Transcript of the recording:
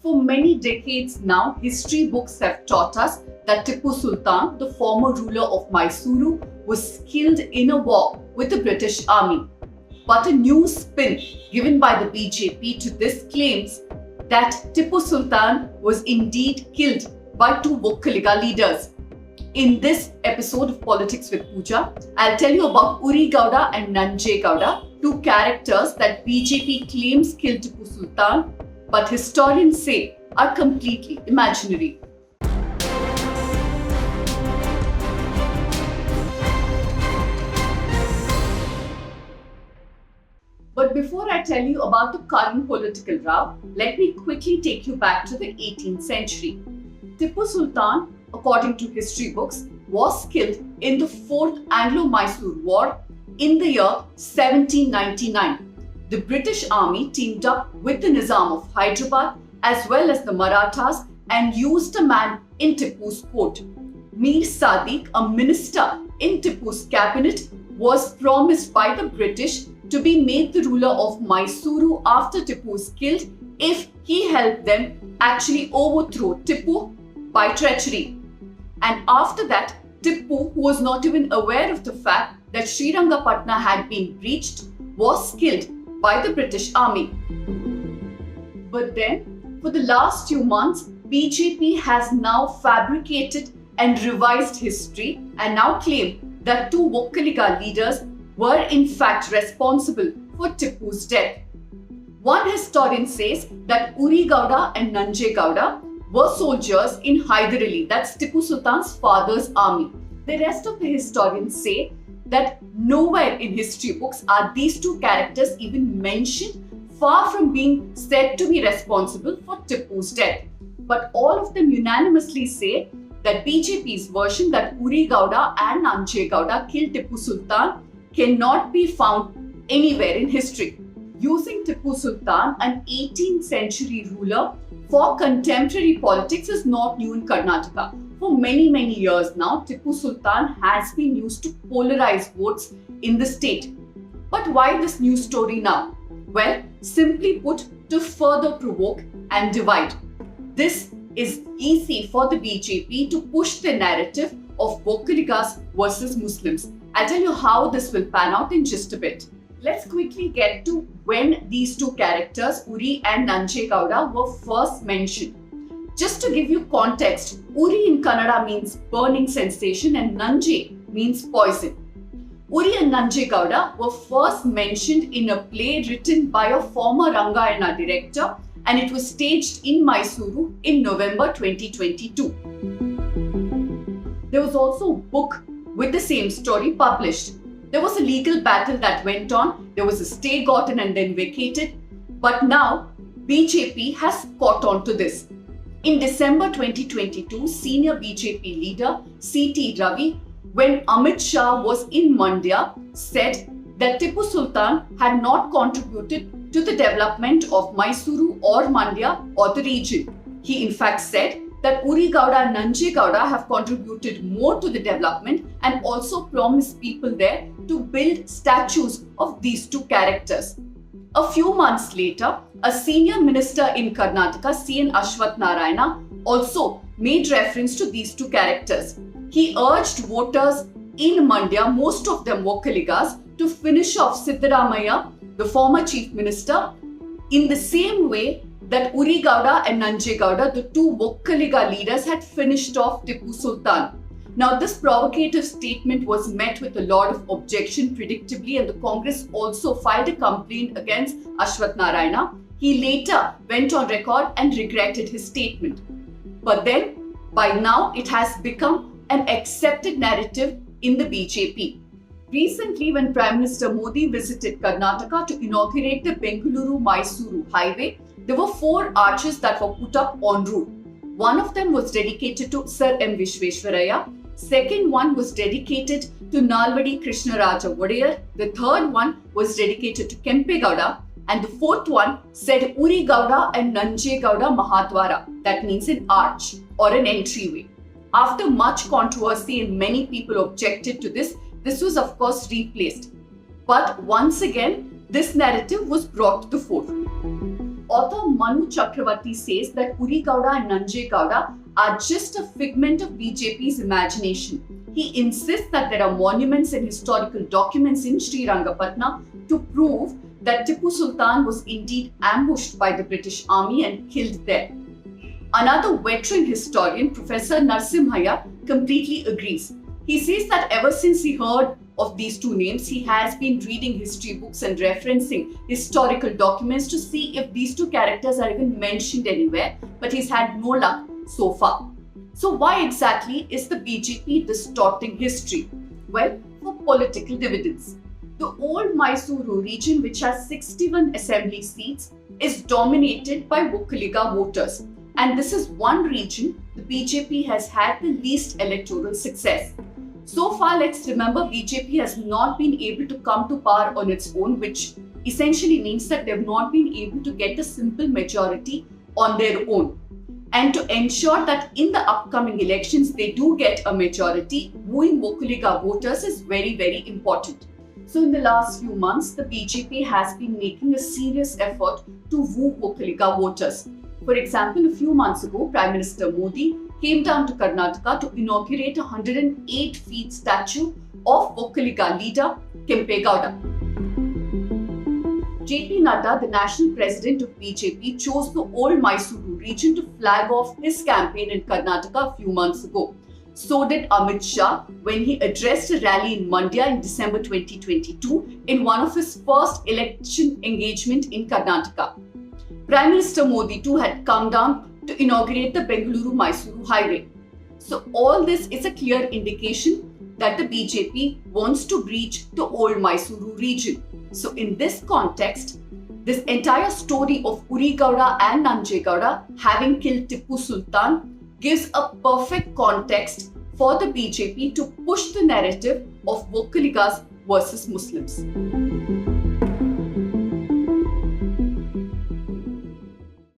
For many decades now, history books have taught us that Tipu Sultan, the former ruler of Mysore, was killed in a war with the British Army. But a new spin given by the BJP to this claims that Tipu Sultan was indeed killed by two Vokkaliga leaders. In this episode of Politics with Pooja, I'll tell you about Uri Gowda and Nanje Gowda, two characters that BJP claims killed Tipu Sultan, but historians say are completely imaginary. But before I tell you about the current political row, let me quickly take you back to the 18th century. Tipu Sultan, according to history books, was killed in the 4th Anglo-Mysore War in the year 1799. The British Army teamed up with the Nizam of Hyderabad as well as the Marathas and used a man in Tipu's court. Mir Sadiq, a minister in Tipu's cabinet, was promised by the British to be made the ruler of Mysore after Tipu was killed if he helped them actually overthrow Tipu by treachery. And after that, Tipu, who was not even aware of the fact that Srirangapatna had been breached, was killed by the British Army. But then, for the last few months, BJP has now fabricated and revised history and now claim that two Vokkaliga leaders were in fact responsible for Tipu's death. One historian says that Uri Gowda and Nanje Gowda were soldiers in Hyder Ali, that's Tipu Sultan's father's army. The rest of the historians say that nowhere in history books are these two characters even mentioned, far from being said to be responsible for Tipu's death. But all of them unanimously say that BJP's version that Uri Gowda and Nanje Gowda killed Tipu Sultan cannot be found anywhere in history. Using Tipu Sultan, an 18th century ruler, for contemporary politics is not new in Karnataka. For many years now, Tipu Sultan has been used to polarize votes in the state. But why this new story now? Well, simply put, to further provoke and divide. This is easy for the BJP to push the narrative of Vokkaligas versus Muslims. I'll tell you how this will pan out in just a bit. Let's quickly get to when these two characters, Uri and Nanje Gowda, were first mentioned. Just to give you context, Uri in Kannada means burning sensation and Nanje means poison. Uri and Nanje Gowda were first mentioned in a play written by a former Rangayana director, and it was staged in Mysore in November 2022. There was also a book with the same story published. There was a legal battle that went on, there was a stay gotten and then vacated, but now BJP has caught on to this. In December 2022, senior BJP leader C.T. Ravi, when Amit Shah was in Mandya, said that Tipu Sultan had not contributed to the development of Mysore or Mandya or the region. He in fact said that Uri Gowda and Nanje Gowda have contributed more to the development and also promised people there to build statues of these two characters. A few months later, a senior minister in Karnataka, C.N. Ashwath Narayana, also made reference to these two characters. He urged voters in Mandya, most of them Vokkaligas, to finish off Siddaramaiah, the former chief minister, in the same way that Uri Gowda and Nanje Gowda, the two Vokkaliga leaders, had finished off Tipu Sultan. Now, this provocative statement was met with a lot of objection, predictably, and the Congress also filed a complaint against Ashwath Narayana. He later went on record and regretted his statement. But then, by now, it has become an accepted narrative in the BJP. Recently, when Prime Minister Modi visited Karnataka to inaugurate the Bengaluru-Mysuru highway, there were 4 arches that were put up en route. One of them was dedicated to Sir M. Vishveshwaraya. Second one was dedicated to Nalvadi Krishnaraja Wadiyar. The third one was dedicated to Kempe Gowda. And the fourth one said Uri Gowda and Nanje Gowda Mahadwara. That means an arch or an entryway. After much controversy and many people objected to this, this was of course replaced. But once again, this narrative was brought to the fore. author Manu Chakravarti says that Uri Gowda and Nanje Gowda are just a figment of BJP's imagination. He insists that there are monuments and historical documents in Srirangapatna to prove that Tipu Sultan was indeed ambushed by the British Army and killed there. Another veteran historian, Professor Narsimhaya, completely agrees. He says that ever since he heard of these two names, he has been reading history books and referencing historical documents to see if these two characters are even mentioned anywhere, but he's had no luck so far. So why exactly is the BJP distorting history? Well, for political dividends. The old Mysore region, which has 61 assembly seats, is dominated by Vokkaliga voters. And this is one region the BJP has had the least electoral success. So far, let's remember, BJP has not been able to come to power on its own, which essentially means that they've not been able to get a simple majority on their own. And to ensure that in the upcoming elections they do get a majority, wooing Vokkaliga voters is very, very important. So in the last few months, the BJP has been making a serious effort to woo Vokkaliga voters. For example, a few months ago, Prime Minister Modi came down to Karnataka to inaugurate a 108-feet statue of Vokkaliga leader Kempe Gowda. JP Nadda, the national president of BJP, chose the old Mysore region to flag off his campaign in Karnataka a few months ago. So did Amit Shah when he addressed a rally in Mandya in December 2022 in one of his first election engagement in Karnataka. Prime Minister Modi too had come down to inaugurate the Bengaluru-Mysuru highway. So all this is a clear indication that the BJP wants to breach the old Mysuru region. So in this context, this entire story of Uri Gowda and Nanje Gowda having killed Tipu Sultan gives a perfect context for the BJP to push the narrative of Vokkaligas versus Muslims.